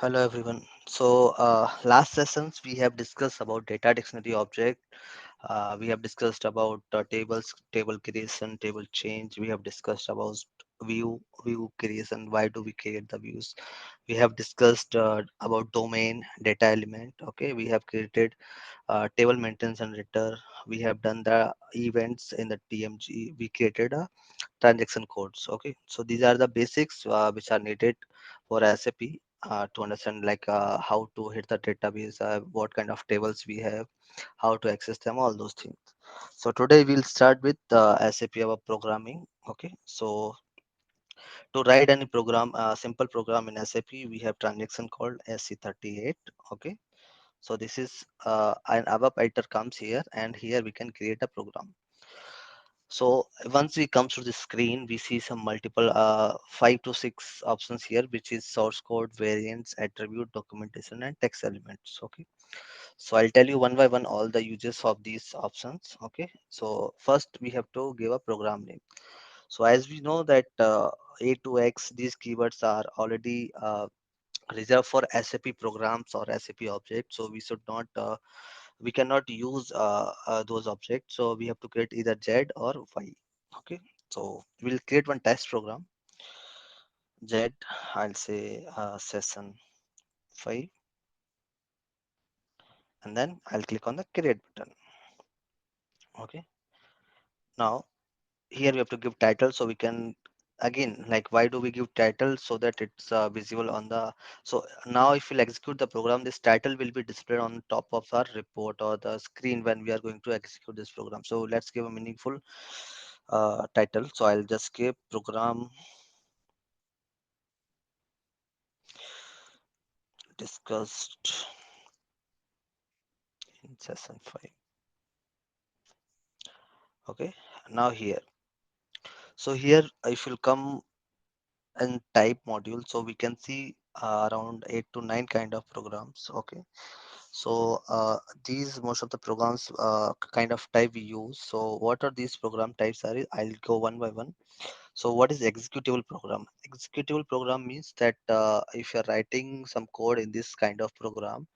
Hello everyone. So last sessions we have discussed about data dictionary object. We have discussed about tables, table creation, table change. We have discussed about view creation. Why do we create the views? We have discussed about domain, data element. Okay, we have created table maintenance and return. We have done the events in the TMG. We created a transaction codes. Okay, so these are the basics which are needed for SAP to understand like how to hit the database, what kind of tables we have, how to access them, all those things. So today we'll start with SAP ABAP programming. Okay, so to write any program, simple program in SAP, we have transaction called SC38. Okay, so this is an ABAP editor comes here, and here we can create a program. So once we come to the screen, we see some multiple 5 to 6 options here, which is source code, variants, attribute, documentation, and text elements. Okay. So I'll tell you one by one all the uses of these options. Okay. So first we have to give a program name. So as we know that A to X, these keywords are already reserved for SAP programs or SAP objects. So we cannot use those objects. So we have to create either Z or Y. Okay, so we'll create one test program. Z, I'll say session 5, and then I'll click on the create button. Okay, now here we have to give title, so we can again, like, why do we give title? So that it's visible on the, so now if we'll execute the program, this title will be displayed on top of our report or the screen when we are going to execute this program. So let's give a meaningful title. So I'll just give program discussed in session 5. Okay, now here, so here if you come and type module, so we can see around 8 to 9 kind of programs. Okay, so these most of the programs kind of type we use. So what are these program types are? I'll go one by one. So what is executable program? Executable program means that if you're writing some code in this kind of program,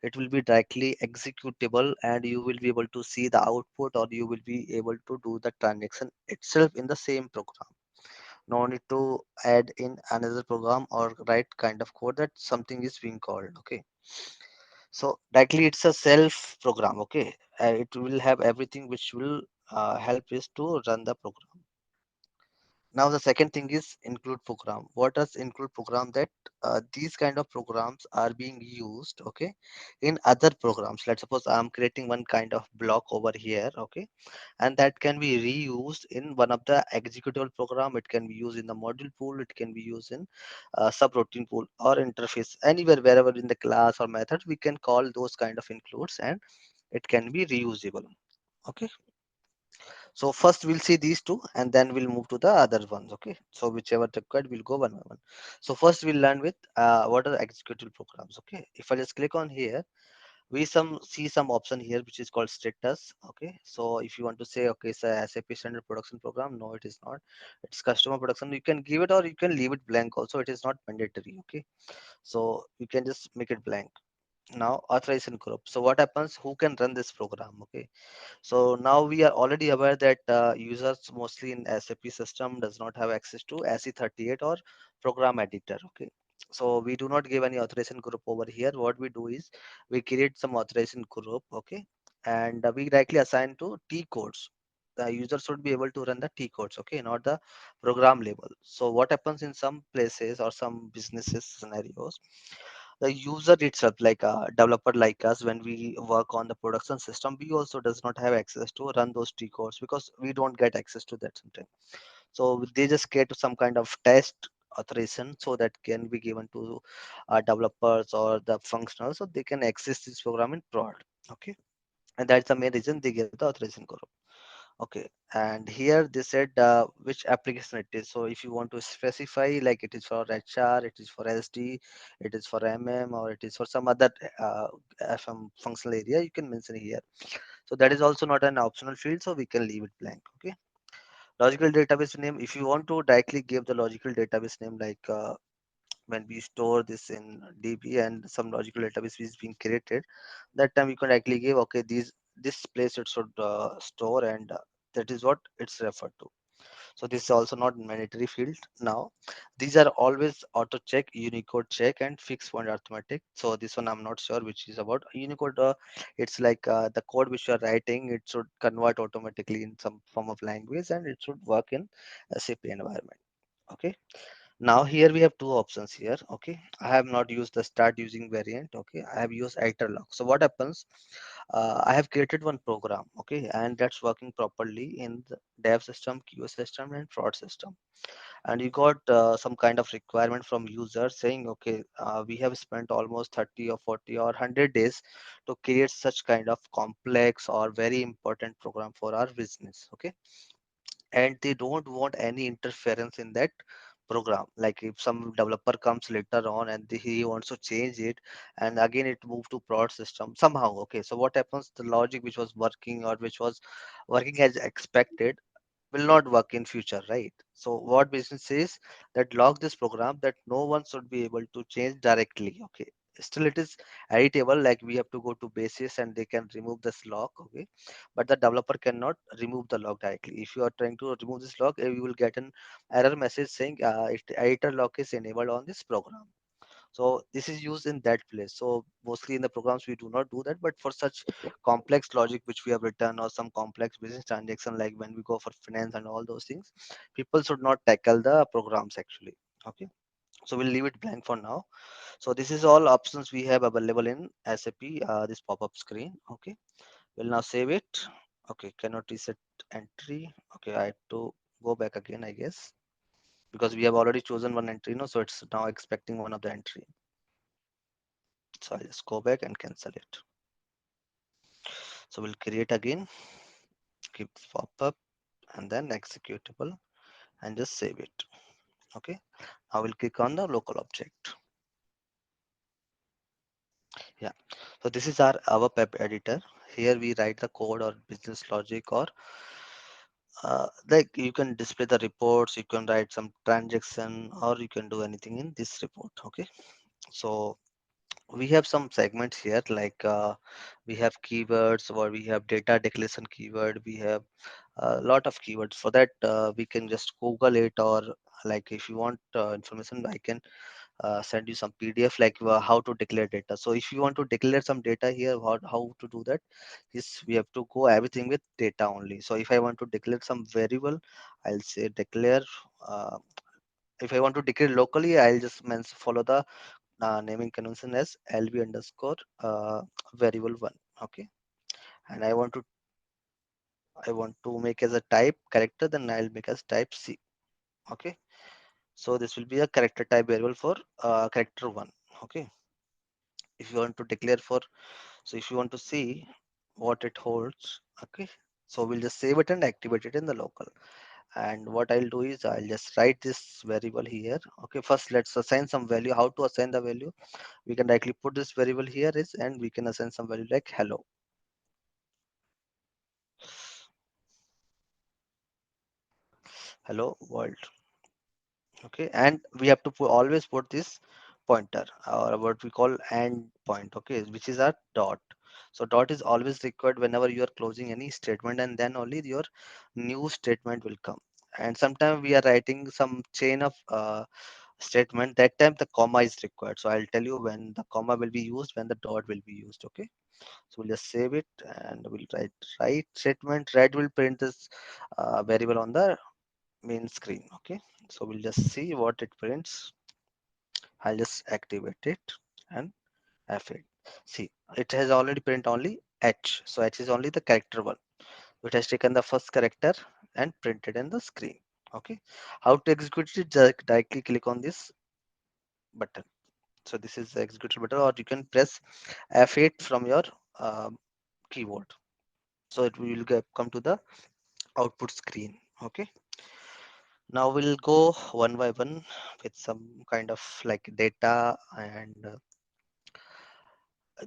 it will be directly executable, and you will be able to see the output, or you will be able to do the transaction itself in the same program. No need to add in another program or write kind of code that something is being called. Okay, so directly it's a self program. Okay, it will have everything which will help us to run the program. Now the second thing is include program. What does include program? That these kind of programs are being used, okay, in other programs. Let's suppose I'm creating one kind of block over here, okay, and that can be reused in one of the executable program. It can be used in the module pool. It can be used in subroutine pool or interface, anywhere, wherever in the class or method. We can call those kind of includes, and it can be reusable. Okay, so first we'll see these two, and then we'll move to the other ones. Okay, so whichever required, we'll go one by one. So first we'll learn with what are executable programs. Okay, if I just click on here, we see some option here which is called status. Okay, so if you want to say, okay, it's a SAP standard production program, no, it is not. It's customer production. You can give it, or you can leave it blank also. It is not mandatory. Okay, so you can just make it blank. Now authorization group. So what happens? Who can run this program? Okay, so now we are already aware that users mostly in SAP system does not have access to SE38 or program editor. Okay, so we do not give any authorization group over here. What we do is we create some authorization group. Okay, and we directly assign to T codes. The user should be able to run the T codes. Okay, not the program label. So what happens in some places or some businesses scenarios, the user itself, like a developer like us, when we work on the production system, we also does not have access to run those T codes, because we don't get access to that sometimes. So they just get some kind of test authorization, so that can be given to developers or the functionals, so they can access this program in prod. Okay, and that's the main reason they get the authorization code. Okay, and here they said which application it is. So if you want to specify, like, it is for HR, it is for SD, it is for MM, or it is for some other FM functional area, you can mention here. So that is also not an optional field, so we can leave it blank. Okay, logical database name. If you want to directly give the logical database name, like when we store this in DB and some logical database is being created, that time we can actually give, okay, this place it should store, and that is what it's referred to. So this is also not mandatory field now. These are always auto check, Unicode check, and fixed point arithmetic. So this one I'm not sure which is about. Unicode, it's like the code which you are writing, it should convert automatically in some form of language, and it should work in a SAP environment. Okay. Now here we have two options here. Okay, I have not used the start using variant. Okay, I have used iter log. So what happens? I have created one program. Okay, and that's working properly in the dev system, QA system, and fraud system. And you got some kind of requirement from user saying, okay, we have spent almost 30 or 40 or 100 days to create such kind of complex or very important program for our business. Okay, and they don't want any interference in that program. Like if some developer comes later on and he wants to change it, and again it moved to prod system somehow. Okay, so what happens, the logic which was working or which was working as expected will not work in future, right? So what business says, that log this program, that no one should be able to change directly. Okay, still it is editable, like we have to go to basis and they can remove this log. Okay, but the developer cannot remove the log directly. If you are trying to remove this log, you will get an error message saying editor log is enabled on this program. So this is used in that place. So mostly in the programs we do not do that, but for such complex logic which we have written, or some complex business transaction, like when we go for finance and all those things, people should not tackle the programs actually. Okay, so we'll leave it blank for now. So this is all options we have available in SAP, this pop-up screen. Okay, we'll now save it. Okay, cannot reset entry. Okay, I have to go back again, I guess, because we have already chosen one entry, no, so it's now expecting one of the entry. So I'll just go back and cancel it. So we'll create again, keep pop-up, and then executable, and just save it. Okay, I will click on the local object. Yeah, so this is our ABAP app editor. Here we write the code or business logic, or like you can display the reports, you can write some transaction, or you can do anything in this report. Okay, so we have some segments here, like we have keywords, or we have data declaration keyword, we have a lot of keywords. For that we can just Google it, or like if you want information, I can send you some PDF, like how to declare data. So if you want to declare some data here, how to do that is, we have to go everything with data only. So if I want to declare some variable, I'll say declare, uh, if I want to declare locally, I'll just follow the naming convention as lb underscore variable one. Okay, and I want to make as a type character, then I'll make as type C. Okay, so this will be a character type variable for character one. Okay, if you want to declare for, so if you want to see what it holds. Okay, so we'll just save it and activate it in the local. And what I'll do is I'll just write this variable here. Okay, first let's assign some value. How to assign the value? We can directly put this variable here is, and we can assign some value like hello world. Okay, and we have to always put this pointer, or what we call end point. Okay, which is a dot. So dot is always required whenever you are closing any statement, and then only your new statement will come. And sometimes we are writing some chain of statement, that time the comma is required. So I'll tell you when the comma will be used, when the dot will be used. Okay, so we'll just save it, and we'll write right statement. Red will print this variable on the main screen. Okay, so we'll just see what it prints. I'll just activate it and F8. See, it has already print only H. So H is only the character one. It has taken the first character and printed in the screen. Okay, how to execute it? Just directly click on this button. So this is the execute button, or you can press F8 from your keyboard. So it will come to the output screen. Okay, now we'll go one by one with some kind of like data, and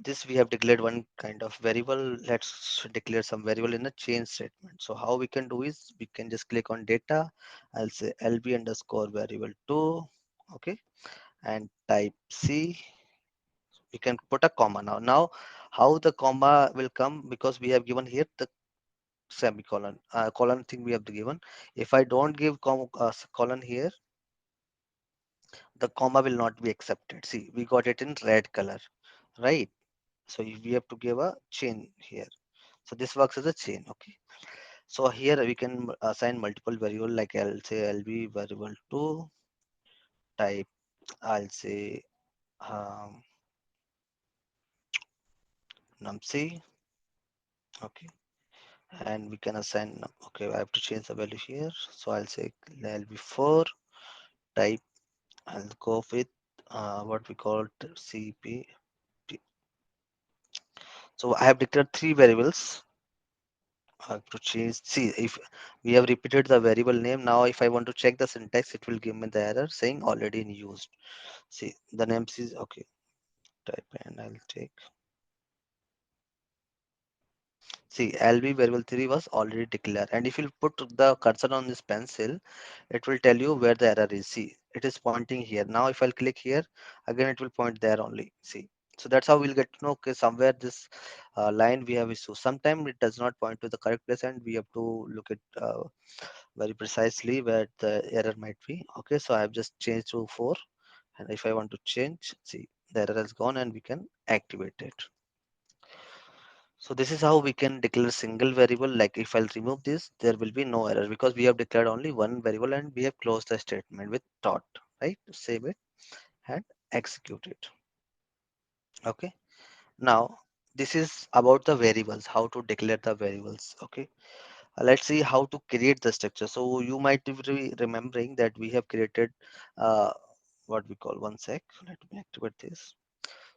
this we have declared one kind of variable. Let's declare some variable in a change statement. So how we can do is, we can just click on data. I'll say lb underscore variable 2. Okay, and type C. We can put a comma now. Now, how the comma will come, because we have given here the semicolon, colon thing we have given. If I don't give colon here, the comma will not be accepted. See, we got it in red color, right? So we have to give a chain here. So this works as a chain. Okay. So here we can assign multiple variable, like I'll say LB variable 2 type. I'll say um, num_c. Okay. And we can assign, okay, I have to change the value here. So I'll say LB4 type. I'll go with what we call CP. So I have declared three variables. I have to change. See, if we have repeated the variable name, now if I want to check the syntax, it will give me the error saying already in used. See, the name is okay. Type and I'll take. See, LB variable 3 was already declared. And if you put the cursor on this pencil, it will tell you where the error is. See, it is pointing here. Now, if I'll click here, again, it will point there only. See, so that's how we'll get to know, okay, somewhere this line we have issue. Sometimes it does not point to the correct place, and we have to look at very precisely where the error might be. Okay, so I have just changed to 4. And if I want to change, see, the error has gone and we can activate it. So this is how we can declare single variable. Like if I'll remove this, there will be no error because we have declared only one variable and we have closed the statement with dot, right? Save it and execute it. Okay. Now this is about the variables, how to declare the variables. Okay. Let's see how to create the structure. So you might be remembering that we have created what we call, one sec. Let me activate this.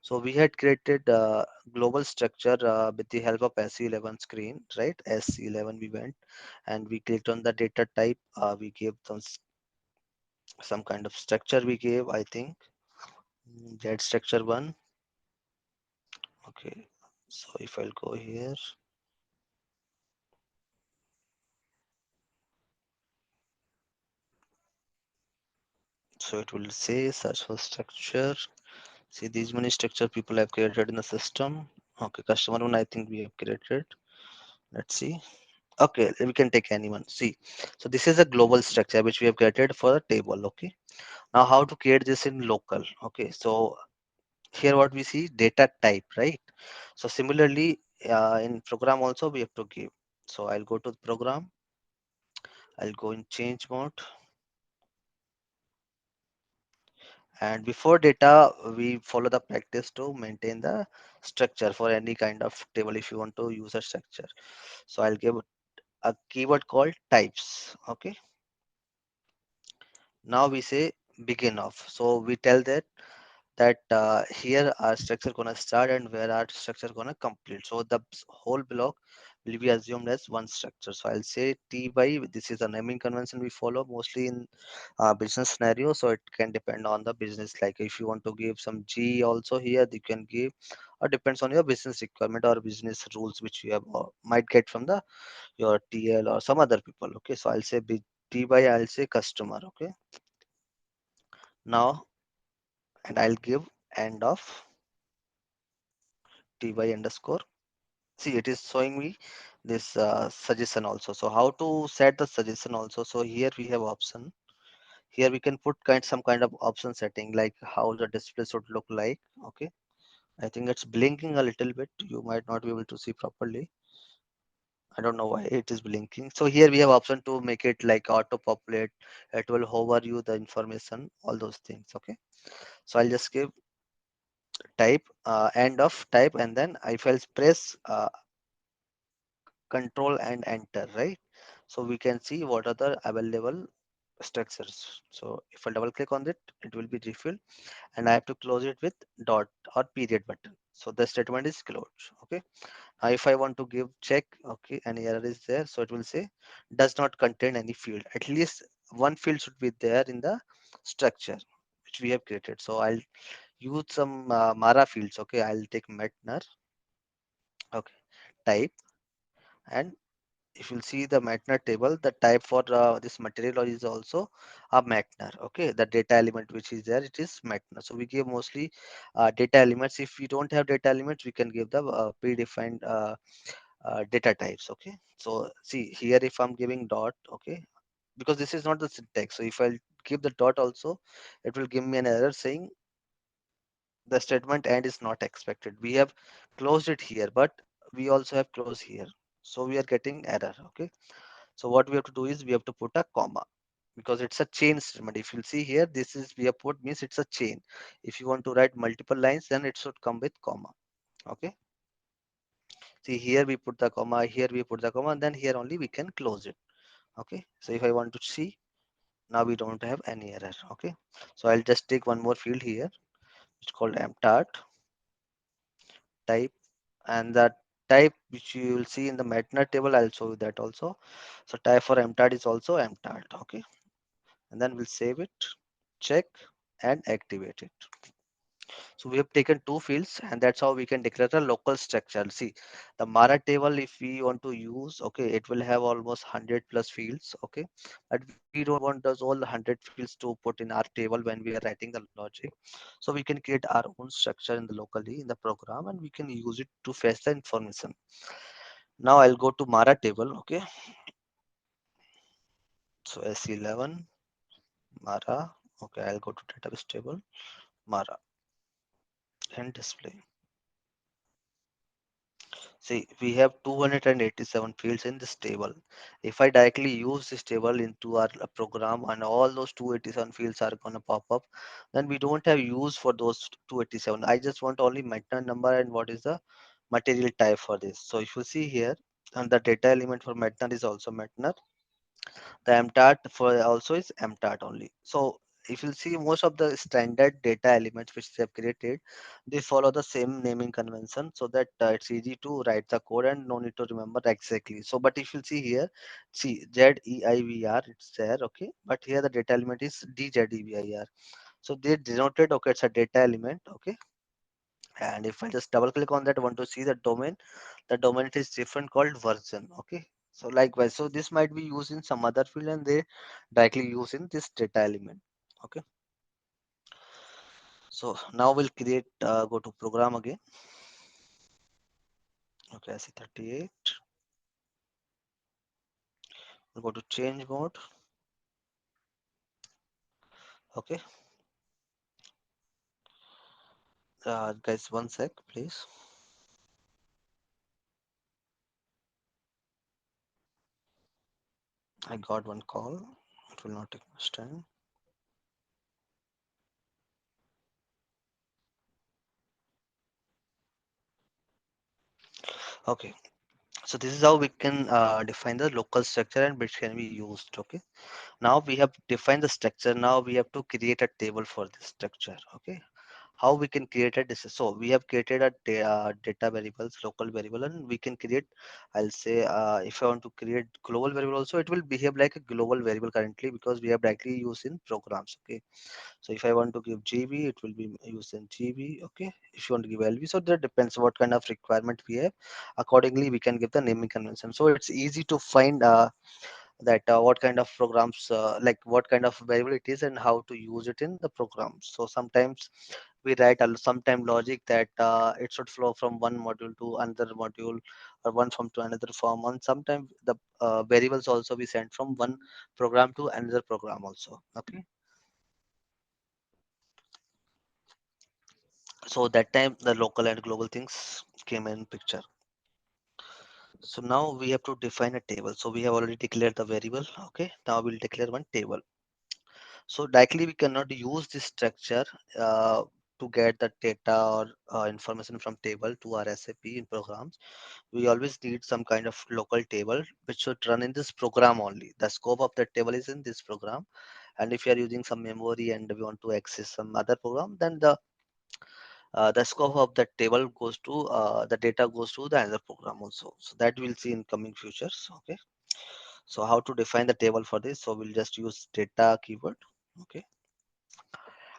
So we had created a global structure with the help of SE11 screen, right? SE11 we went and we clicked on the data type. We gave some kind of structure we gave, I think. That structure one. Okay. So if I'll go here, so it will say search for structure. See, these many structure people have created in the system. Okay, customer one I think we have created. Let's see. Okay, we can take anyone. See, so this is a global structure which we have created for a table. Okay. Now how to create this in local? Okay, so here what we see, data type, right? So similarly in program also we have to give. So I'll go to the program, I'll go in change mode, and before data we follow the practice to maintain the structure for any kind of table if you want to use a structure. So I'll give a keyword called types. Okay, now we say begin off, so we tell that here our structure gonna start and where our structure gonna complete. So the whole block will be assumed as one structure. So I'll say T by, this is a naming convention we follow mostly in business scenario. So it can depend on the business. Like if you want to give some G also here, you can give, or depends on your business requirement or business rules which you have might get from the your TL or some other people. Okay, so I'll say T by, I'll say customer. Okay, now, and I'll give end of ty underscore. See, it is showing me this suggestion also. So how to set the suggestion also? So here we have option. Here we can put some kind of option setting, like how the display should look like. Okay, I think it's blinking a little bit. You might not be able to see properly. I don't know why it is blinking. So here we have option to make it like auto populate. It will hover you the information, all those things. Okay, so I'll just give type end of type, and then if I'll press control and enter, right? So we can see what are the available structures. So if I double click on it, it will be refilled, and I have to close it with dot or period button. So the statement is closed. Okay, now if I want to give check, okay, any error is there, so it will say does not contain any field. At least one field should be there in the structure which we have created. So I'll use some Mara fields. Okay, I'll take Metner. Okay, type, and if you'll see the Maintner table, the type for this material is also a Maintner. Okay, the data element which is there, it is Maintner. So we give mostly data elements. If we don't have data elements, we can give the predefined data types. Okay, so see here, if I'm giving dot, okay, because this is not the syntax. So if I give the dot also, it will give me an error saying the statement end is not expected. We have closed it here, but we also have closed here. So we are getting error. Okay. So what we have to do is we have to put a comma because it's a chain statement. If you'll see here, this is we have put means it's a chain. If you want to write multiple lines, then it should come with comma. Okay. See here we put the comma, here we put the comma, and then here only we can close it. Okay. So if I want to see, now we don't have any error. Okay. So I'll just take one more field here. It's called mtart type, and that type which you will see in the MATLAB table, I'll show you that also. So type for mtart is also mtart. Okay, and then we'll save it, check, and activate it. So we have taken two fields, and that's how we can declare a local structure. See, the Mara table, if we want to use, okay, it will have almost 100 plus fields. Okay, but we don't want those all the 100 fields to put in our table when we are writing the logic. So we can create our own structure in the locally in the program, and we can use it to fetch the information. Now I'll go to Mara table. Okay, so S11 Mara. Okay, I'll go to database table Mara and display. See, we have 287 fields in this table. If I directly use this table into our program and all those 287 fields are going to pop up, then we don't have use for those 287. I just want only maintenance number and what is the material type for this. So if you see here, and the data element for maintenance is also maintenance. The mtart for also is mtart only. So if you see most of the standard data elements which they have created, they follow the same naming convention so that it's easy to write the code and no need to remember exactly. So but if you see here, see ZEIVR, it's there. Okay, but here the data element is DZEVIR. So they denoted, okay, it's a data element. Okay, and if I just double click on that, I want to see the domain is different called version. Okay, so likewise, so this might be used in some other field and they directly use in this data element. Okay, so now we'll create go to program again. Okay, I see 38. We'll go to change mode. Okay, guys, one sec please. I got one call, it will not take much time. Okay, so this is how we can define the local structure and which can be used. Okay, now we have defined the structure. Now we have to create a table for this structure. Okay, how we can create a this, so we have created a data variables, local variable, and we can create, I'll say if I want to create global variable also, it will behave like a global variable currently because we have directly used in programs. Okay, so if I want to give GB, it will be used in GB. Okay, if you want to give LV, so that depends what kind of requirement we have. Accordingly we can give the naming convention, so it's easy to find that what kind of programs, like what kind of variable it is and how to use it in the program. So sometimes we write a sometime logic that it should flow from one module to another module or one form to another form, and sometimes the variables also be sent from one program to another program also. Okay, so that time the local and global things came in picture. So now we have to define a table. So we have already declared the variable. Okay, now we'll declare one table. So directly we cannot use this structure to get the data or information from table to our SAP in programs. We always need some kind of local table which should run in this program only. The scope of that table is in this program. And if you are using some memory and we want to access some other program, then the scope of that table goes to the data goes to the other program also. So that we'll see in coming futures. Okay. So how to define the table for this? So we'll just use data keyword. Okay,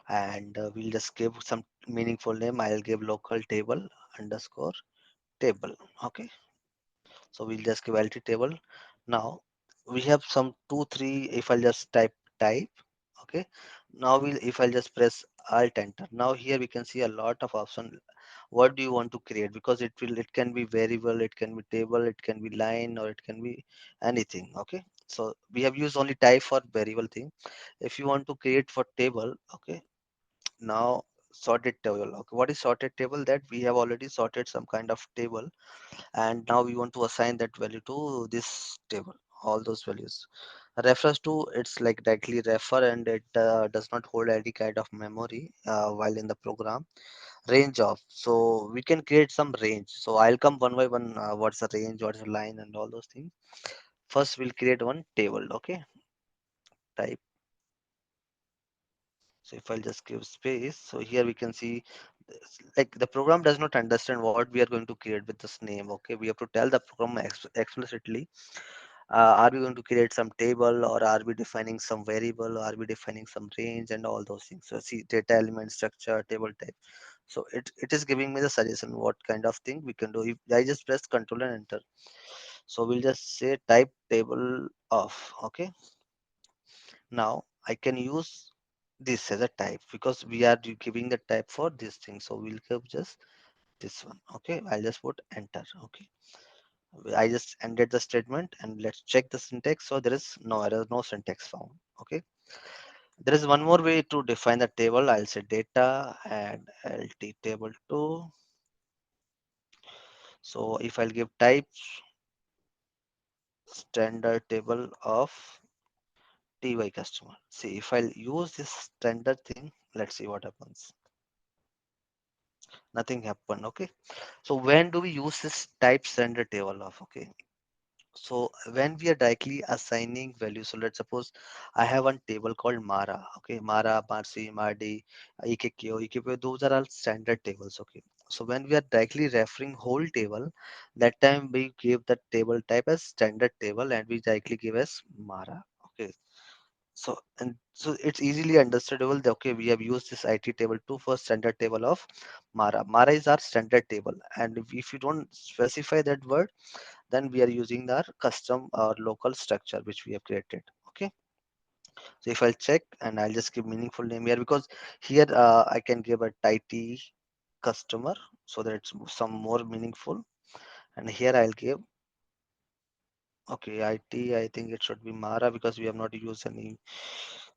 and we'll just give some meaningful name. I'll give local table underscore table. Okay, so we'll just give LT table. Now we have some two, three. If I'll just type, okay. Now if I'll just press Alt Enter. Now here we can see a lot of option. What do you want to create? Because it can be variable, it can be table, it can be line, or it can be anything. Okay. So we have used only type for variable thing. If you want to create for table, okay. Now sorted table. Okay. What is sorted table? That we have already sorted some kind of table, and now we want to assign that value to this table, all those values refers to, it's like directly refer, and it does not hold any kind of memory while in the program. Range of, so we can create some range. So I'll come one by one, what's the range, what's the line, and all those things. First we'll create one table. Okay, type. So if I'll just give space, so here we can see like the program does not understand what we are going to create with this name. Okay, we have to tell the program explicitly, are we going to create some table, or are we defining some variable, or are we defining some range, and all those things. So see, data element, structure, table type. So it is giving me the suggestion what kind of thing we can do. If I just press control and enter, so we'll just say type table of. Okay, now I can use this as a type because we are giving the type for this thing. So we'll give just this one. Okay, I'll just put enter. Okay, I just ended the statement, and let's check the syntax. So there is no error, no syntax found. Okay, there is one more way to define the table. I'll say data and lt table 2. So if I'll give type standard table of ty customer, see if I'll use this standard thing, let's see what happens. Nothing happened. Okay, so when do we use this type standard table of? Okay, so when we are directly assigning values, so let's suppose I have one table called Mara. Okay, Mara, Marci, Mardi, EKKO, EKPO, those are all standard tables. Okay, so when we are directly referring whole table, that time we give the table type as standard table, and we directly give as Mara. Okay, so it's easily understandable that okay, we have used this IT table 2 for standard table of Mara. Mara is our standard table, and if you don't specify that word, then we are using our custom or local structure which we have created. Okay, so if I'll check, and I'll just give meaningful name here, because here I can give a tidy customer so that it's some more meaningful. And here I'll give, okay, IT, I think it should be Mara because we have not used any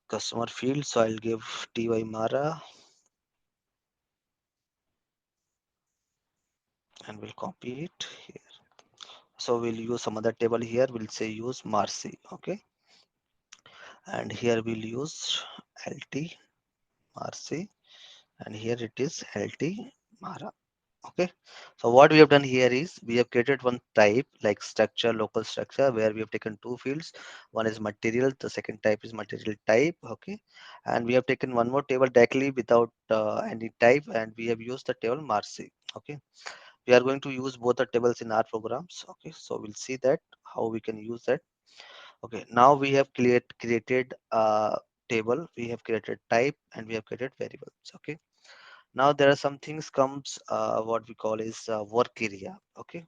customer field. So I'll give ty Mara, and we'll copy it here. So we'll use some other table here. We'll say use Marcy. Okay, and here we'll use lt Marcy, and here it is lt Mara. Okay, so what we have done here is we have created one type like structure, local structure, where we have taken two fields. One is material, the second type is material type. Okay, and we have taken one more table directly without any type, and we have used the table Marcy. Okay, we are going to use both the tables in our programs. Okay, so we'll see that how we can use that. Okay, now we have created a table, we have created type, and we have created variables. Okay, now there are some things comes what we call is work area. Okay,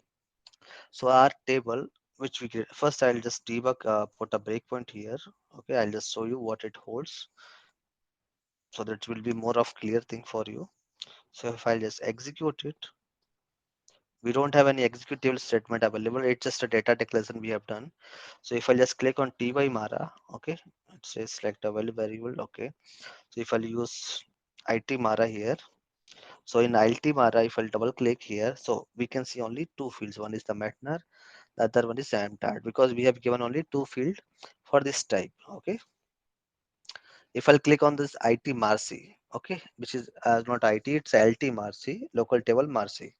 so our table which we create, first I'll just debug, put a breakpoint here. Okay, I'll just show you what it holds, so that will be more of clear thing for you. So if I'll just execute it, we don't have any executable statement available, it's just a data declaration we have done. So if I just click on ty Mara, okay, it says select a value variable. Okay, so if I'll use it Mara here, so in it Mara, if I'll double click here, so we can see only two fields. One is the Metner, the other one is Amtard, because we have given only two field for this type. Okay, if I'll click on this it Marcy, okay, which is not it, it's lt Marcy, local table Marcy.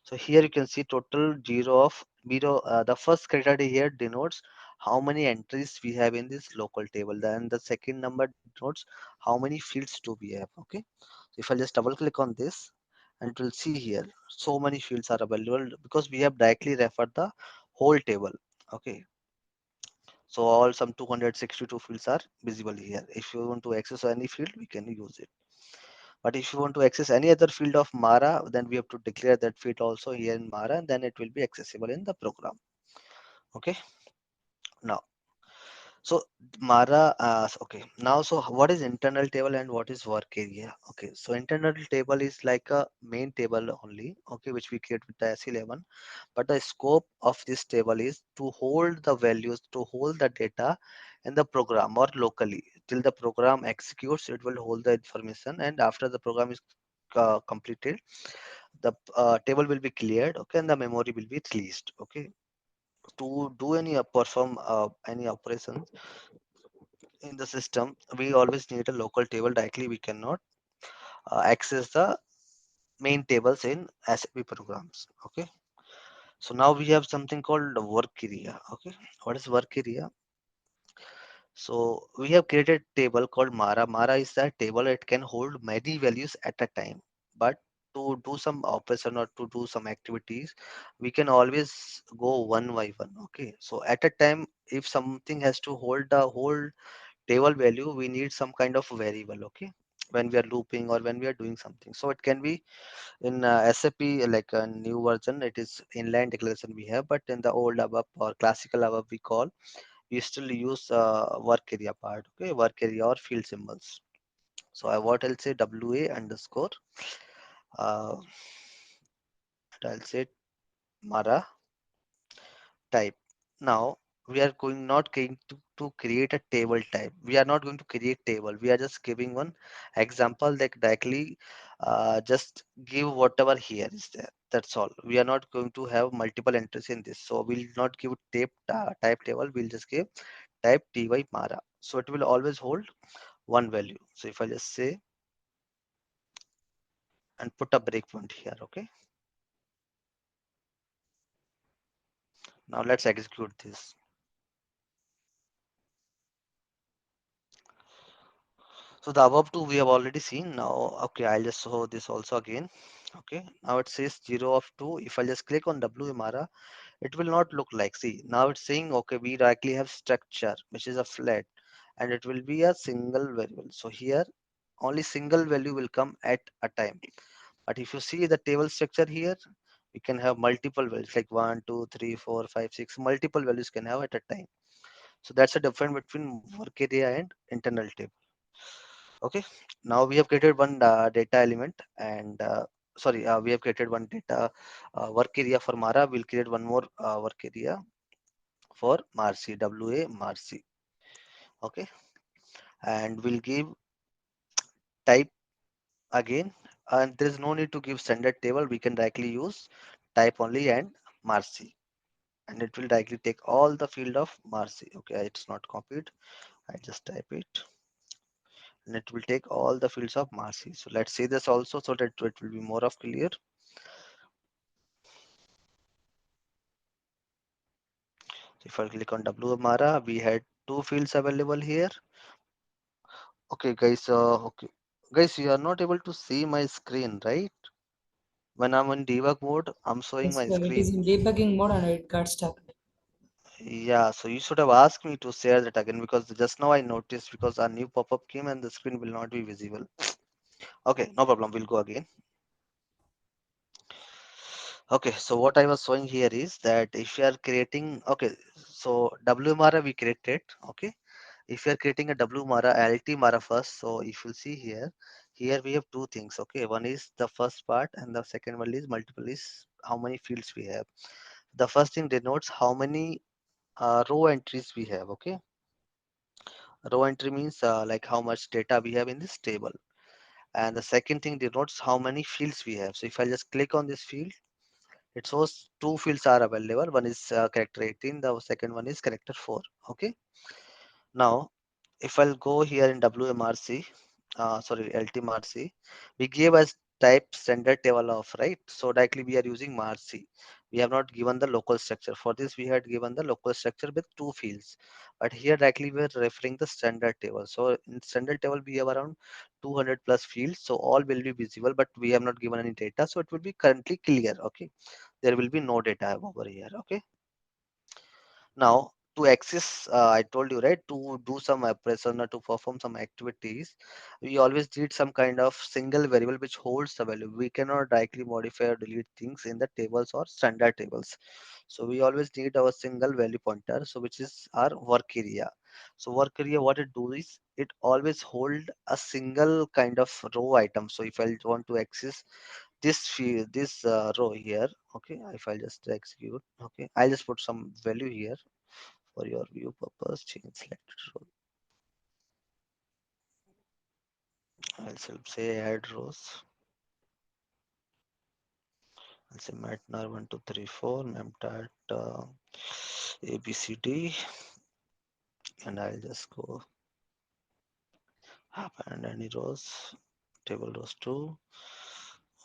So here you can see total zero of zero. The first criteria here denotes how many entries we have in this local table. Then the second number denotes how many fields do we have. Okay. So if I just double click on this, and it will see here so many fields are available because we have directly referred the whole table. Okay. So all some 262 fields are visible here. If you want to access any field, we can use it. But if you want to access any other field of Mara, then we have to declare that field also here in Mara, and then it will be accessible in the program. Okay. Now, so Mara, okay. Now, so what is internal table and what is work area? Okay, so internal table is like a main table only, okay, which we create with the S11. But the scope of this table is to hold the values, to hold the data in the program or locally. Till the program executes, it will hold the information, and after the program is completed, the table will be cleared, okay, and the memory will be released, okay. To do any perform any operations in the system, we always need a local table. Directly we cannot access the main tables in SAP programs. Okay. So now we have something called the work area. Okay. What is work area? So we have created table called Mara. Mara is that table. It can hold many values at a time. But to do some operation or to do some activities, we can always go one by one. Okay. So at a time, if something has to hold the whole table value, we need some kind of variable, okay, when we are looping or when we are doing something. So it can be in SAP, like a new version, it is inline declaration we have, but in the old ABAP or classical ABAP we call, we still use work area part, okay, work area or field symbols. So I what I'll say WA underscore uh, and I'll say Mara type. Now we are going not going to create a table type. We are not going to create table. We are just giving one example that directly just give whatever here is there. That's all. We are not going to have multiple entries in this. So we'll not give type table. We'll just give type ty mara. So it will always hold one value. So if I just say and put a breakpoint here, okay. Now let's execute this. So the above two we have already seen. Now, okay, I'll just show this also again. Okay, now it says 0 of 2. If I just click on WMRA, it will not look like. See, now it's saying, okay, we directly have structure, which is a flat, and it will be a single variable. So here, only single value will come at a time. But if you see the table structure here, we can have multiple values like 1, 2, 3, 4, 5, 6. Multiple values can have at a time. So that's the difference between work area and internal table. Okay, now we have created one data element and sorry, we have created one data work area for Mara. We'll create one more work area for Marcy, WA Marcy. Okay, and we'll give type again, and there is no need to give standard table. We can directly use type only and Marcy, and it will directly take all the field of Marcy. Okay, it's not copied. I just type it and it will take all the fields of Marcy. So let's see this also so that it will be more of clear. If I click on WMARA, we had two fields available here. Okay, guys. Okay, guys, you are not able to see my screen, right? When I'm in debug mode, I'm showing Yes, my sir. It is screen. in debugging mode and it got stuck. Yeah, so you should have asked me to share that again because just now I noticed because a new pop-up came and the screen will not be visible. Okay, no problem. We'll go again. Okay, so what I was showing here is that if you are creating, okay, so WMARA we created, okay. If you are creating a W Mara, LT Mara first, so if you see here, here we have two things. Okay, one is the first part, and the second one is multiple is how many fields we have. The first thing denotes how many row entries we have. Okay, row entry means like how much data we have in this table, and the second thing denotes how many fields we have. So if I just click on this field, it shows two fields are available. One is character 18, the second one is character 4. Okay, now if I'll go here in WMRC, sorry, LTMRC, we gave us type standard table of, right? So directly we are using MRC. We have not given the local structure. For this, we had given the local structure with two fields. But here directly we are referring the standard table. So in standard table, we have around 200 plus fields. So all will be visible, but we have not given any data. So it will be currently clear. Okay. There will be no data over here. Okay. Now to access, I told you, right, to do some operation or to perform some activities, we always need some kind of single variable which holds the value. We cannot directly modify or delete things in the tables or standard tables. So we always need our single value pointer, so which is our work area. So work area, what it do is it always hold a single kind of row item. So if I want to access this field, this row here, okay, if I just execute, okay, I'll just put some value here for your view purpose. Change selected row. Say add rows. I'll say matnar 1 2 3 4 memtat abcd, and I'll just go up and any rows, table rows 2,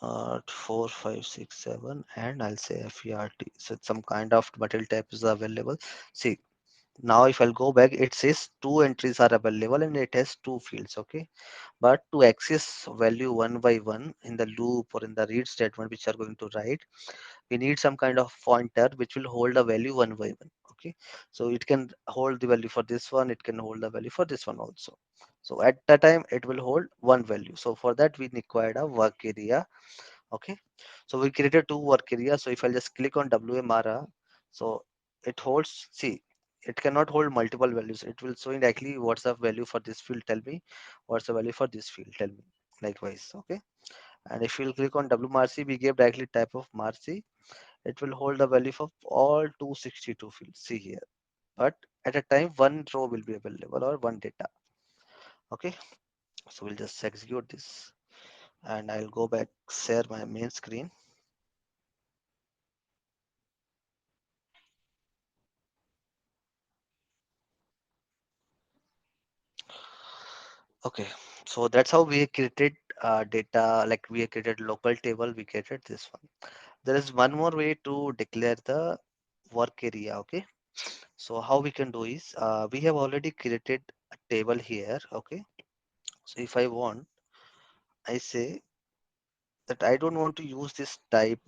4 5 6 7, and I'll say fert. So it's some kind of material type is available. See, now if I'll go back, it says two entries are available and it has two fields. Okay, but to access value one by one in the loop or in the read statement which are going to write, we need some kind of pointer which will hold a value one by one. Okay, so it can hold the value for this one, it can hold the value for this one also. So at that time it will hold one value. So for that we required a work area. Okay, so we created two work areas. So if I just click on wmara, so it holds, see, it cannot hold multiple values. It will show exactly what's the value for this field, tell me what's the value for this field, tell me, likewise. Okay, and if you'll click on wmarc, we gave directly type of marc. It will hold the value of all 262 fields, see here, but at a time one row will be available or one data. Okay, so we'll just execute this and I'll go back, share my main screen. Okay, so that's how we created data, like we created local table, we created this one. There is one more way to declare the work area. Okay, so how we can do is we have already created a table here. Okay, so if I want, I say that I don't want to use this type,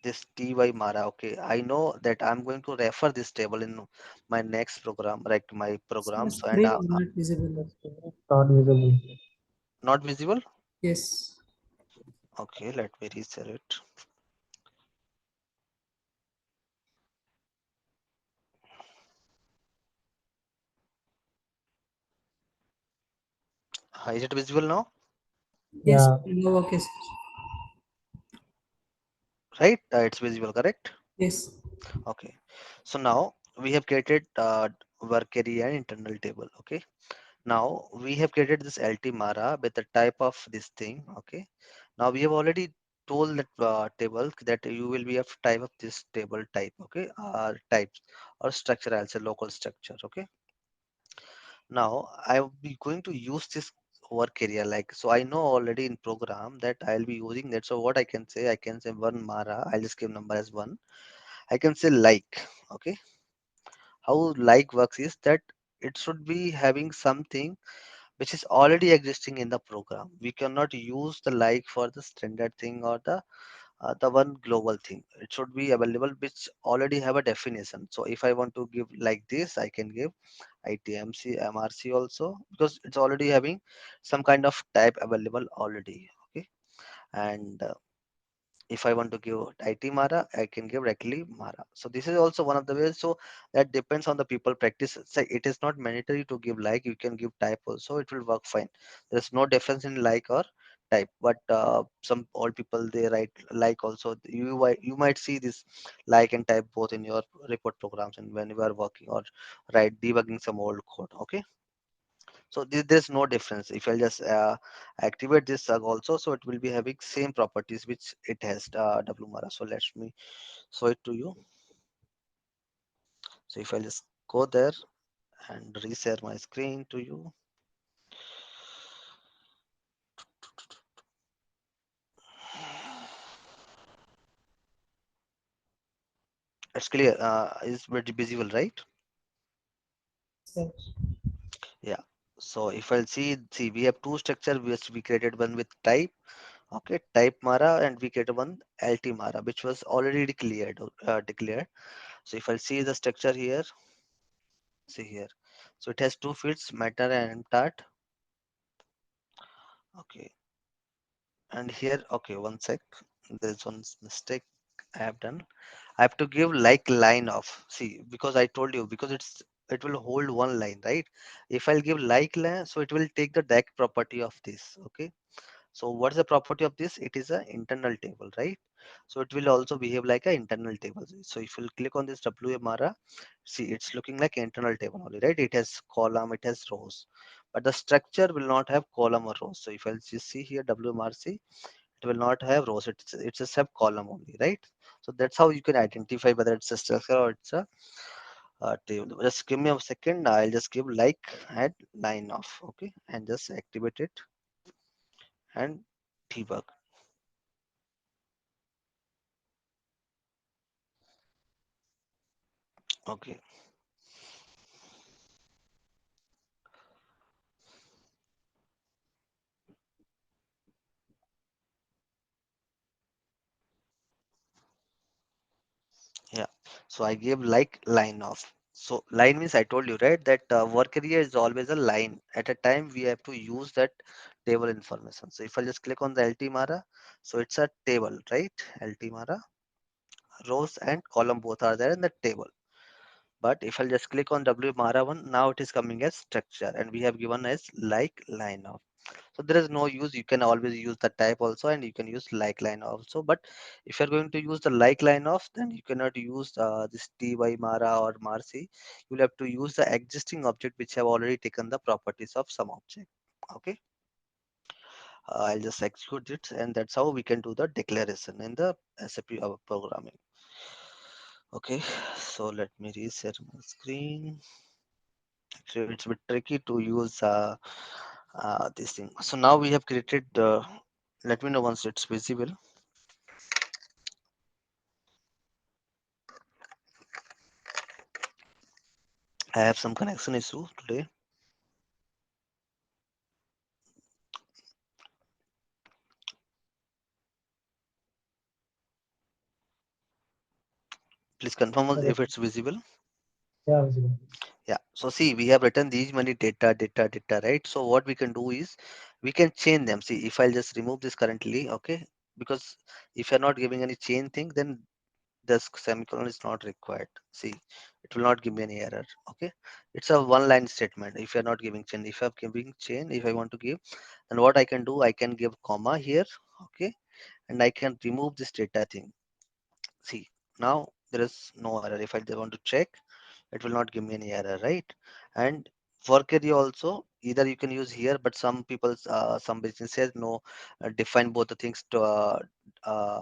this ty mara. Okay, I know that I'm going to refer this table in my next program, like my Your programs, and screen is not visible. Not visible. not visible. Yes. Okay, let me reset it. Is it visible now? Yes. Yeah, No, okay, sir. Right, it's visible, correct? Yes. Okay, so now we have created work area and internal table. Okay, now we have created this lt mara with the type of this thing. Okay, now we have already told that table that you will be of type of this table type. Okay, types or structure, I'll say local structure. Okay, now I will be going to use this work area, like, so I know already in program that I'll be using that. So what I can say, I can say one mara, I'll just give number as one. I can say like. Okay, how like works is that it should be having something which is already existing in the program. We cannot use the like for the standard thing or the one global thing. It should be available which already have a definition. So if I want to give like this, I can give itmc mrc also, because it's already having some kind of type available already. Okay, and if I want to give IT Mara, I can give directly Mara. So this is also one of the ways. So that depends on the people practice. So it is not mandatory to give like, you can give type also, it will work fine. There's no difference in like or type, but some old people, they write like also. You might see this like and type both in your report programs and when you are working or write debugging some old code. Okay, so there's no difference. If I'll just activate this also, so it will be having same properties which it has wmara. So let me show it to you. So if I just go there and reshare my screen to you, it's clear. It's very visible, right? Yes, sir. Yeah, so if I'll see we have two structure which we created, one with type. Okay, type mara, and we created one lt mara which was already declared. So if I'll see the structure here, see here. So it has two fields, matter and tart. Okay, and here, okay, one sec. There's one mistake I have done. I have to give like line of, see, because I told you, because it will hold one line, right? If I'll give like line, so it will take the deck property of this. Okay. So what's the property of this? It is an internal table, right? So it will also behave like an internal table. So if you click on this WMRA, see, it's looking like internal table only, right? It has column, it has rows, but the structure will not have column or rows. So if I'll just see here WMRC, it will not have rows. It's a sub column only, right? So that's how you can identify whether it's a structure or it's a table. Just give me a second. I'll just give like add line off, okay, and just activate it and debug. Okay. Yeah. So I gave like line off. So line means I told you, right, that work area is always a line. At a time we have to use that table information. So if I just click on the LT Mara, so it's a table, right? LT Mara, rows and column both are there in the table. But if I'll just click on W Mara one, now it is coming as structure and we have given as like line off. So there is no use. You can always use the type also and you can use like line also. But if you're going to use the like line off, then you cannot use this ty Mara or Marcy. You'll have to use the existing object which have already taken the properties of some object. Okay. I'll just execute it and that's how we can do the declaration in the SAP programming. Okay, so let me reset my screen. Actually, it's a bit tricky to use this thing. So now we have created. Let me know once it's visible. I have some connection issue today. Please confirm us Hello. if it's visible. Yeah, visible. Yeah. So see, we have written these many data, right? So what we can do is we can change them. See, if I'll just remove this currently, okay? Because if you're not giving any chain thing, then the semicolon is not required. See, it will not give me any error. Okay, it's a one line statement. If you're not giving chain, if I'm giving chain, if I want to give, then what I can do, I can give comma here. Okay, and I can remove this data thing. See, now there is no error. If I want to check, it will not give me any error, right? And work area also, either you can use here, but some people, some businesses no, define both the things to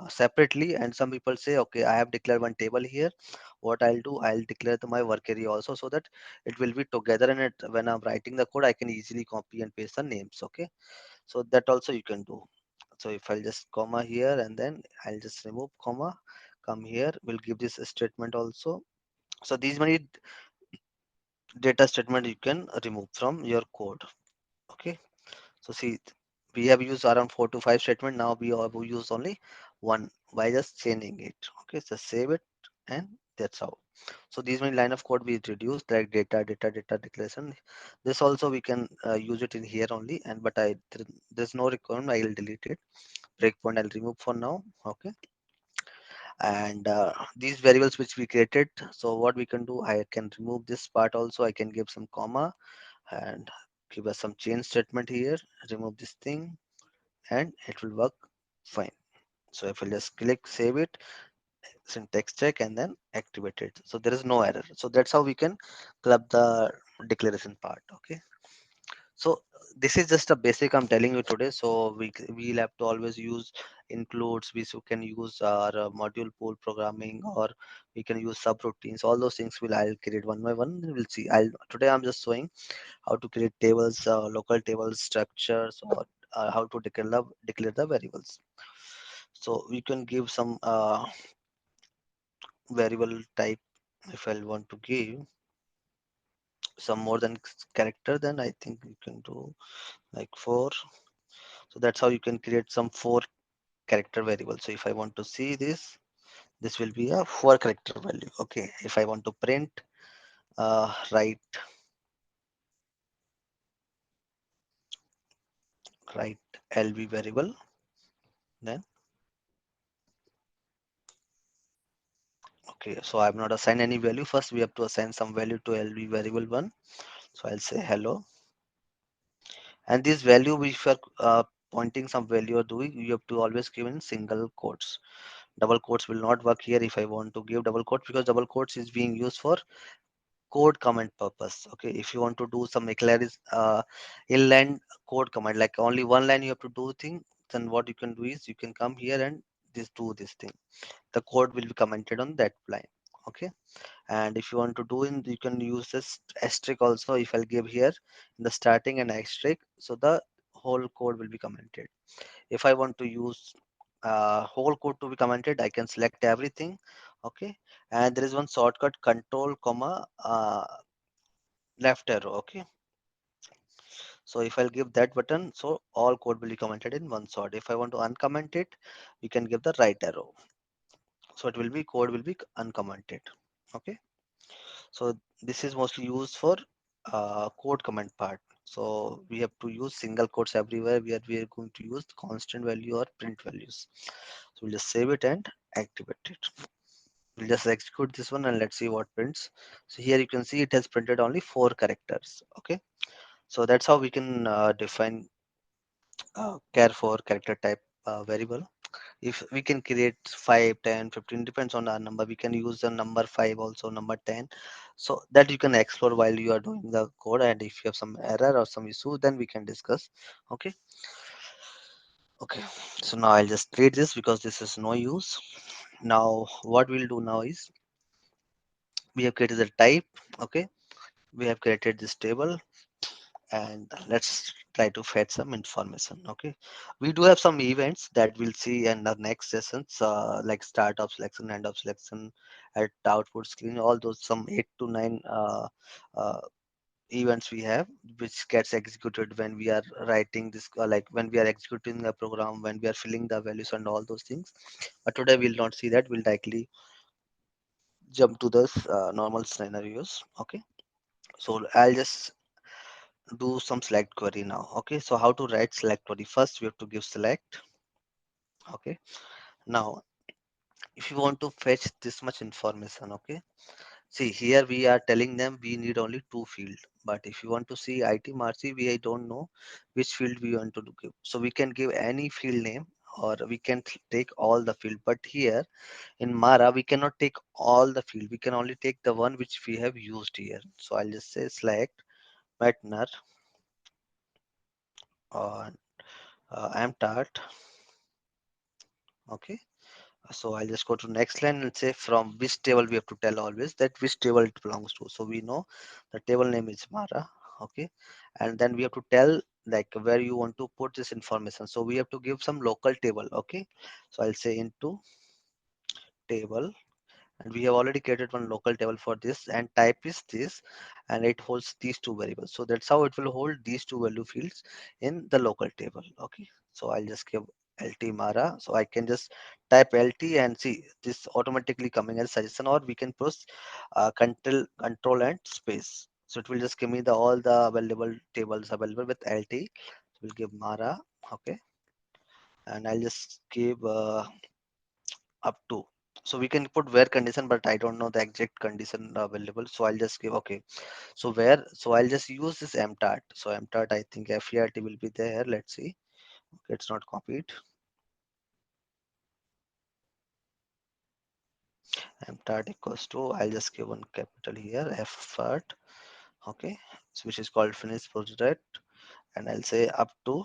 separately, and some people say, okay, I have declared one table here. What I'll do, I'll declare my work area also, so that it will be together, and it when I'm writing the code, I can easily copy and paste the names. Okay, so that also you can do. So if I'll just comma here and then I'll just remove comma, come here, we'll give this statement also. So these many data statement you can remove from your code. Okay, so see, we have used around 4 to 5 statement. Now we have used only one by just changing it. Okay, so save it and that's how. So these many line of code we reduced, like data declaration. This also we can use it in here only, and but there's no requirement. I will delete it. Breakpoint I'll remove for now. Okay, and these variables which we created, so what we can do, I can remove this part also. I can give some comma and give us some change statement here, remove this thing, and it will work fine. So if I just click save it, syntax check, and then activate it, so there is no error. So that's how we can club the declaration part. Okay, so this is just a basic I'm telling you today. So we'll have to always use includes. Can use our module pool programming, or we can use subroutines. All those things will I'll create one by one. We'll see. I'll today I'm just showing how to create tables, local tables, structures, or how to declare the variables. So we can give some variable type. If I want to give some more than character, then I think you can do like 4. So that's how you can create some 4 character variable. So if I want to see this will be a 4 character value. Okay, if I want to print write write LV variable. Then okay, so I'm not assign any value. First we have to assign some value to LV variable one. So I'll say hello, and this value if you're pointing some value or doing, you have to always give in single quotes. Double quotes will not work here if I want to give double quotes, because double quotes is being used for code comment purpose. Okay, if you want to do some inline code command, like only one line you have to do thing, then what you can do is you can come here and this do this thing. The code will be commented on that line. Okay, and if you want to do in, you can use this asterisk also. If I'll give here in the starting and asterisk, so the whole code will be commented. If I want to use whole code to be commented, I can select everything. Okay, and there is one shortcut, control comma left arrow. Okay, so if I'll give that button, so all code will be commented in one shot. If I want to uncomment it, you can give the right arrow, so it will be code will be uncommented. Okay, so this is mostly used for code comment part. So we have to use single quotes everywhere where we are going to use constant value or print values. So we'll just save it and activate it. We'll just execute this one and let's see what prints. So here you can see it has printed only 4 characters. Okay, so that's how we can define char for character type variable. If we can create 5, 10, 15, depends on our number, we can use the number 5 also, number 10, so that you can explore while you are doing the code, and if you have some error or some issue, then we can discuss. Okay, okay, so now I'll just create this because this is no use. Now what we'll do now is we have created the type. Okay, we have created this table, and let's try to fetch some information. Okay, we do have some events that we'll see in the next sessions, like start of selection, end of selection, at output screen, all those some 8 to 9 uh, events we have, which gets executed when we are writing this, like when we are executing the program, when we are filling the values and all those things. But today we'll not see that, we'll directly jump to the normal scenarios. Okay, so I'll just do some select query now. Okay, so how to write select query? First we have to give select. Okay, now if you want to fetch this much information, okay, see here we are telling them we need only 2 field, but if you want to see IT Marci, we don't know which field we want to give, so we can give any field name or we can take all the field, but here in Mara we cannot take all the field, we can only take the one which we have used here. So I'll just say select partner on amtart. Okay, so I'll just go to next line and say from which table we have to tell always that which table it belongs to. So we know the table name is Mara. Okay, and then we have to tell like where you want to put this information. So we have to give some local table. Okay, so I'll say into table, and we have already created one local table for this, and type is this, and it holds these 2 variables. So that's how it will hold these 2 value fields in the local table. Okay, so I'll just give lt mara, so I can just type lt and see this automatically coming as suggestion, or we can push control and space, so it will just give me the all the available tables available with lt. So we'll give mara. Okay, and I'll just give up to, so we can put where condition, but I don't know the exact condition available, so I'll just give okay. So where, so I'll just use this mtart. So mtart, I think fert will be there. Let's see. Okay, it's not copied. Mtart equals to, I'll just give one capital here, effort. Okay, so which is called finish project, and I'll say up to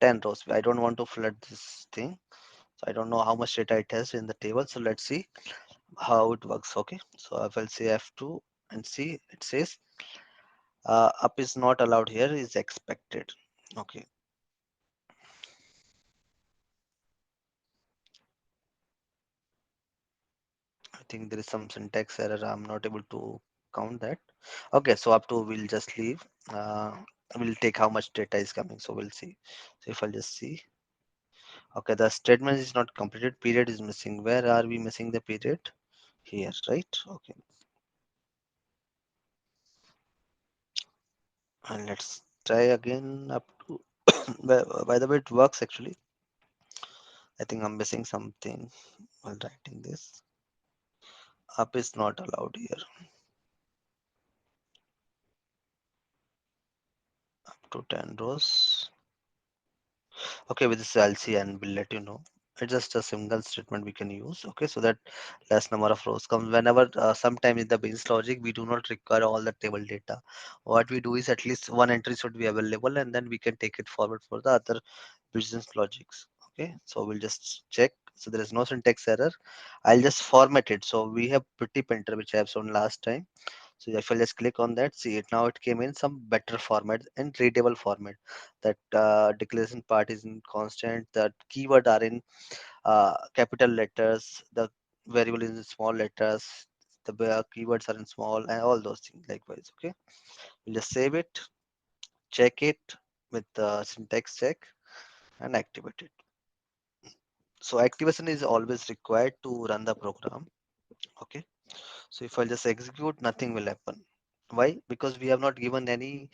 10 rows. I don't want to flood this thing, so I don't know how much data it has in the table, so let's see how it works. Okay, so if I'll say F2 and see, it says up is not allowed here, is expected. Okay, I think there is some syntax error, I'm not able to count that. Okay, so up to we'll just leave. We'll take how much data is coming, so we'll see. So if I'll just see, okay, the statement is not completed, period is missing. Where are we missing the period? Here, right? Okay, And let's try again up to by the way it works actually. I think I'm missing something while writing this. Up is not allowed here. Up to 10 rows. Okay, with this I'll see and we'll let you know. It's just a single statement we can use. Okay, so that less number of rows comes whenever sometime in the business logic we do not require all the table data. What we do is at least one entry should be available and then we can take it forward for the other business logics. Okay, so we'll just check. So there is no syntax error. I'll just format it. So we have pretty printer which I have shown last time. So if I just click on that, see it now it came in some better format and readable format. That declaration part is in constant. The keyword are in capital letters. The variable is in small letters. The keywords are in small and all those things likewise. Okay, we'll just save it, check it with the syntax check and activate it. So activation is always required to run the program. Okay. So if I just execute, nothing will happen. Why? Because we have not given any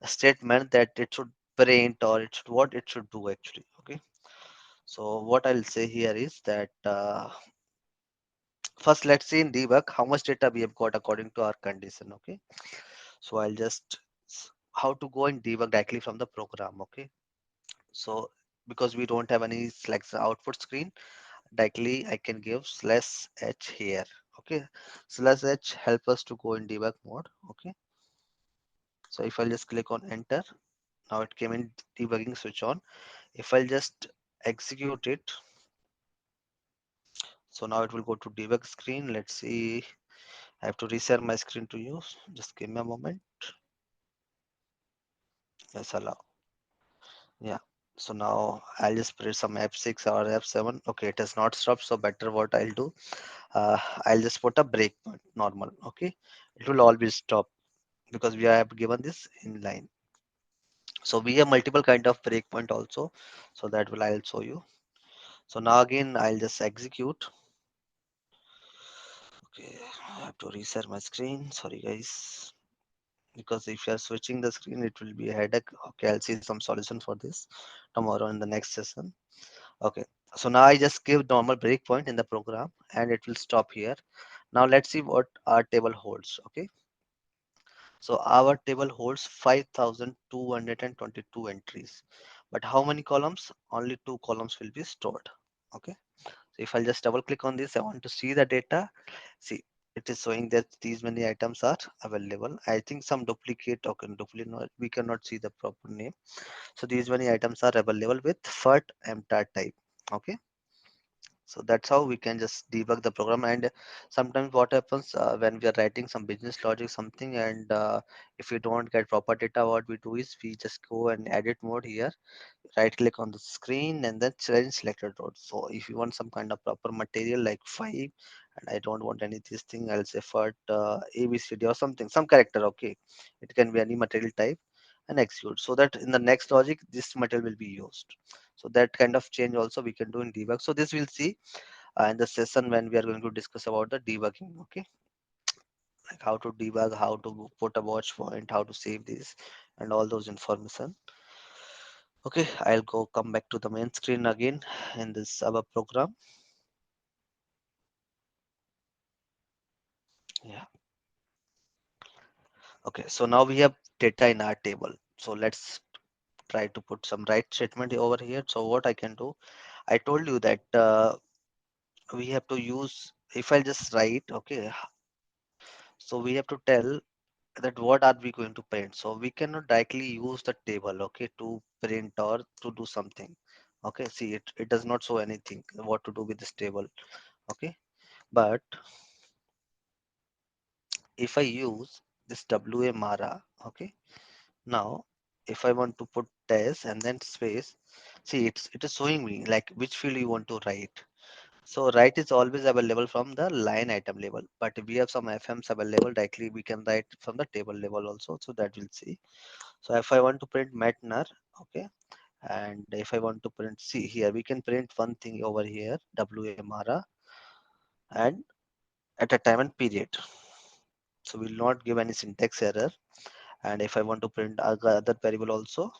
statement that it should print or it should what it should do actually. Okay. So what I'll say here is that first let's see in debug how much data we have got according to our condition. Okay. So I'll just how to go and debug directly from the program. Okay. So because we don't have any selection output screen, directly I can give slash h here. Okay. Slash h help us to go in debug mode. Okay. So if I'll just click on enter, now it came in debugging switch on. If I'll just execute it, so now it will go to debug screen. Let's see. I have to reshare my screen to you. Just give me a moment. Yes, allow. Yeah. So now I'll just press some F6 or F7. Okay, it has not stopped. So better what I'll do, I'll just put a breakpoint normal. Okay, it will always stop because we have given this in line. So we have multiple kind of breakpoint also. So that will I'll show you. So now again I'll just execute. Okay, I have to reshare my screen. Sorry guys. Because if you are switching the screen, it will be a headache. Okay, I'll see some solution for this tomorrow in the next session. Okay, so now I just give normal breakpoint in the program and it will stop here. Now let's see what our table holds. Okay, so our table holds 5,222 entries, but how many columns? Only two columns will be stored. Okay, so if I'll just double click on this, I want to see the data. See, it is showing that these many items are available. I think some duplicate token, duplicate, we cannot see the proper name. So these many items are available with FERT MTAR type. Okay. So that's how we can just debug the program. And sometimes what happens when we are writing some business logic something and if we don't get proper data, what we do is we just go and edit mode here, right click on the screen and then change selected road. So if you want some kind of proper material like 5 and I don't want any this thing, I'll say for ABCD or something, some character. Okay, it can be any material type and execute so that in the next logic this material will be used. So that kind of change also we can do in debug. So this we'll see in the session when we are going to discuss about the debugging. Okay, like how to debug, how to put a watch point, how to save this and all those information. Okay, I'll go come back to the main screen again in this ABAP program. Yeah. Okay, so now we have data in our table. So let's try to put some right statement over here. So what I can do, I told you that we have to use, if I just write, okay, so we have to tell that what are we going to print. So we cannot directly use the table, okay, to print or to do something. Okay, see it does not show anything what to do with this table. Okay, but if I use this WA Mara, okay, now if I want to put test and then space, see it is showing me like which field you want to write. So write is always available from the line item level, but if we have some FMs available directly, we can write from the table level also. So that we'll see. So if I want to print Matner, okay, and if I want to print, see here we can print one thing over here, WA Mara, and at a time and period. So we'll not give any syntax error And if I want to print other variable also,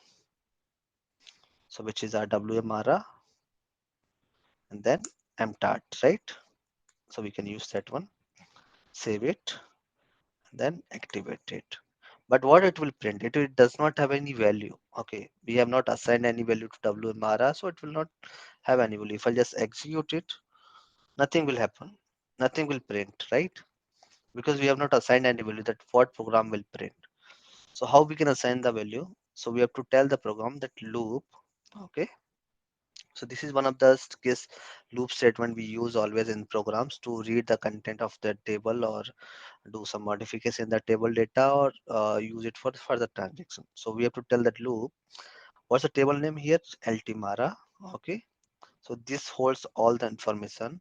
so which is our WMRA and then mtart, right? So we can use that one, save it, and then activate it. But what it will print, it does not have any value. Okay, we have not assigned any value to WMRA, so it will not have any value. If I just execute it, nothing will happen, nothing will print, right? Because we have not assigned any value that what program will print. So how we can assign the value? So we have to tell the program that loop. Okay, so this is one of the case loop statement we use always in programs to read the content of the table or do some modification in the table data or use it for further transaction. So we have to tell that loop. What's the table name here? Altimara. Okay, so this holds all the information.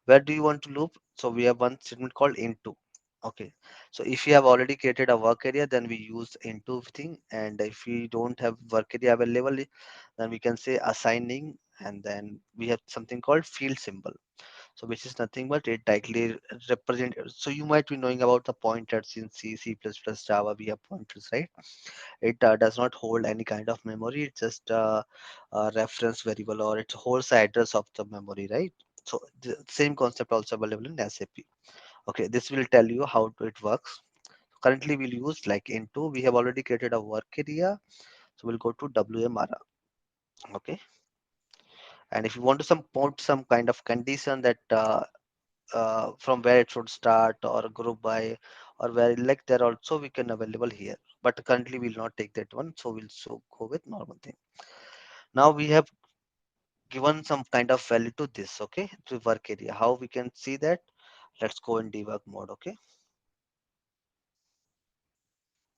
Where do you want to loop? So we have one statement called into. Okay, so if you have already created a work area, then we use into thing, and if we don't have work area available, then we can say assigning, and then we have something called field symbol, so which is nothing but it directly represent. So you might be knowing about the pointers in C++, Java. We have pointers, right? It does not hold any kind of memory. It's just a reference variable, or it holds the address of the memory, right? So the same concept also available in SAP. Okay, this will tell you how it works. Currently we'll use like into, we have already created a work area, so we'll go to WMRA. Okay, and if you want to some put some kind of condition that from where it should start or group by or where like there also we can available here, but currently we'll not take that one, so we'll so go with normal thing. Now we have given some kind of value to this, okay, to work area. How we can see that? Let's go in debug mode. Okay,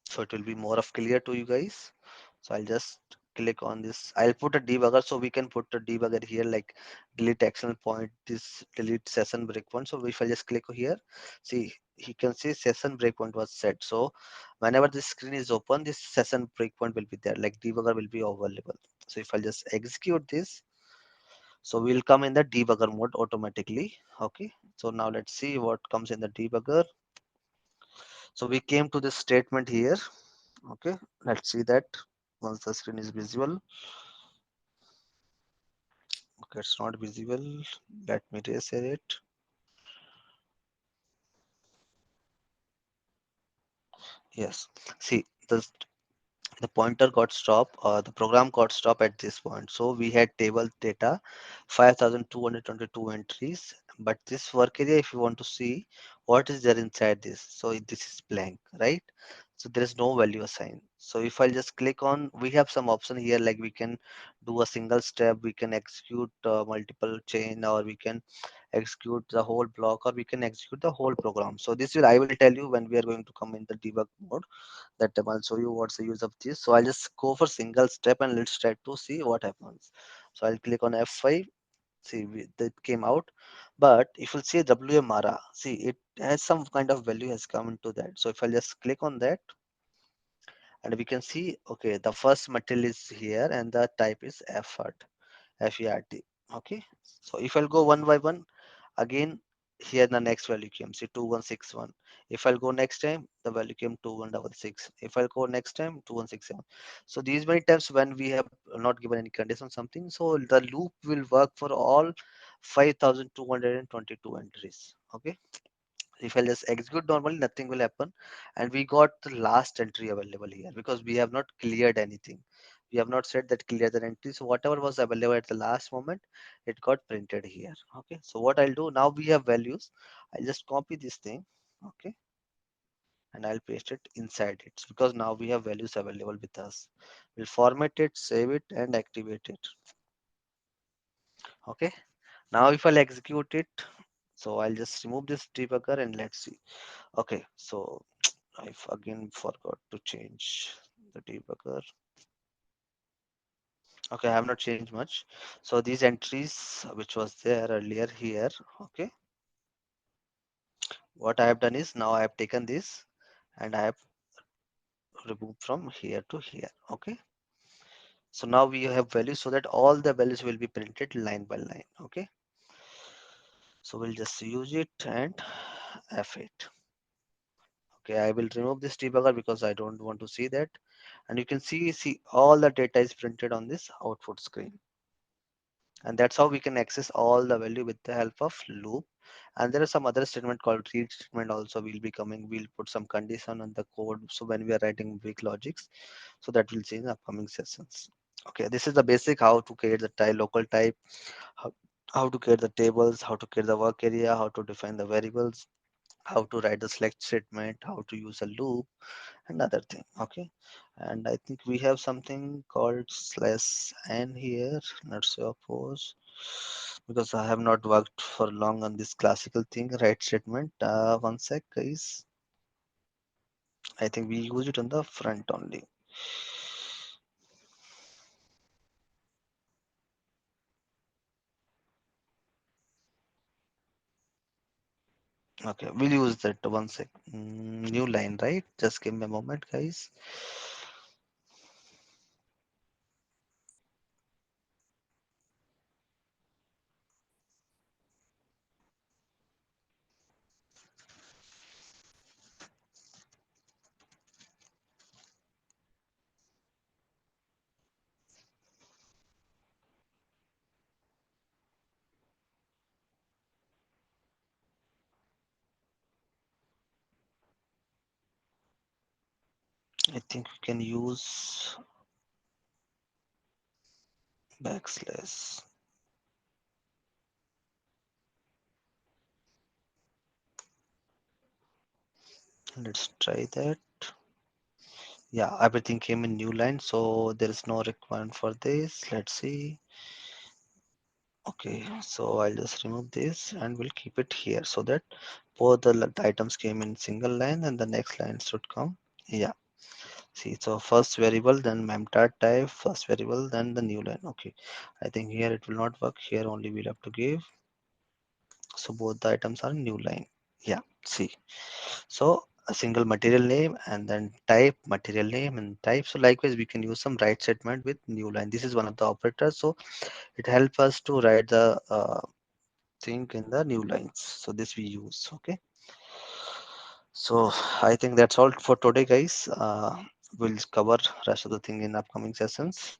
so it will be more of clear to you guys. So I'll just click on this. I'll put a debugger, so we can put a debugger here like delete action point, this delete session breakpoint. So if I just click here, see, you can see session breakpoint was set. So whenever this screen is open, this session breakpoint will be there, like debugger will be available. So if I just execute this, so we'll come in the debugger mode automatically. Okay, so now let's see what comes in the debugger. So we came to this statement here. Okay, let's see that once the screen is visible. Okay, it's not visible. Let me reset it. Yes, see, the pointer got stopped, the program got stopped at this point. So we had table data 5222 entries, but this work area, if you want to see what is there inside this, so this is blank, right? So there is no value assigned. So if I just click on, we have some option here, like we can do a single step, we can execute multiple chain, or we can execute the whole block, or we can execute the whole program. So this will, I will tell you when we are going to come in the debug mode, that time I'll show you what's the use of this. So I'll just go for single step and let's try to see what happens. So I'll click on F5. See, that came out. But if you see WMRA, see, it has some kind of value has come into that. So if I just click on that, and we can see, okay, the first material is here and the type is effort, FERT. Okay. So if I'll go one by one, again, here the next value came, see 2161. If I'll go next time, the value came 2166. If I'll go next time, 2167. So these many times when we have not given any condition something, so the loop will work for all 5222 entries. Okay, if I just execute normally, nothing will happen. And we got the last entry available here because we have not cleared anything. We have not said that clear the entry. So whatever was available at the last moment, it got printed here. Okay. So what I'll do now, we have values. I'll just copy this thing. Okay. And I'll paste it inside it because now we have values available with us. We'll format it, save it, and activate it. Okay. Now if I'll execute it, so I'll just remove this debugger and let's see. Okay. So I again forgot to change the debugger. Okay, I have not changed much. So these entries which was there earlier here, okay, what I have done is now I have taken this and I have removed from here to here. Okay, so now we have values so that all the values will be printed line by line. Okay, so we'll just use it and F8. Okay, I will remove this debugger because I don't want to see that. And you can see all the data is printed on this output screen. And that's how we can access all the value with the help of loop. And there is some other statement called read statement also will be coming. We'll put some condition on the code. So when we are writing big logics, so that will change in upcoming sessions. Okay, this is the basic how to create the type, local type, how, how to create the tables, how to create the work area, how to define the variables, how to write the select statement, how to use a loop, another thing. Okay, and I think we have something called slash n here. Let's suppose, because I have not worked for long on this classical thing, write statement. One sec, guys. I think we use it on the front only. Okay, we'll use that. One sec. New line, right? Just give me a moment, guys. I think we can use backslash. Let's try that. Yeah, everything came in new line, so there is no requirement for this. Let's see. Okay, so I'll just remove this and we'll keep it here so that both the items came in single line and the next line should come. Yeah, see, so first variable, then memtar type, first variable, then the new line. Okay, I think here it will not work. Here only we'll have to give. So both the items are new line. Yeah, see. So a single material name and then type, material name and type. So likewise, we can use some write statement with new line. This is one of the operators. So it helps us to write the thing in the new lines. So this we use. Okay. So I think that's all for today, guys. We'll cover rest of the thing in upcoming sessions.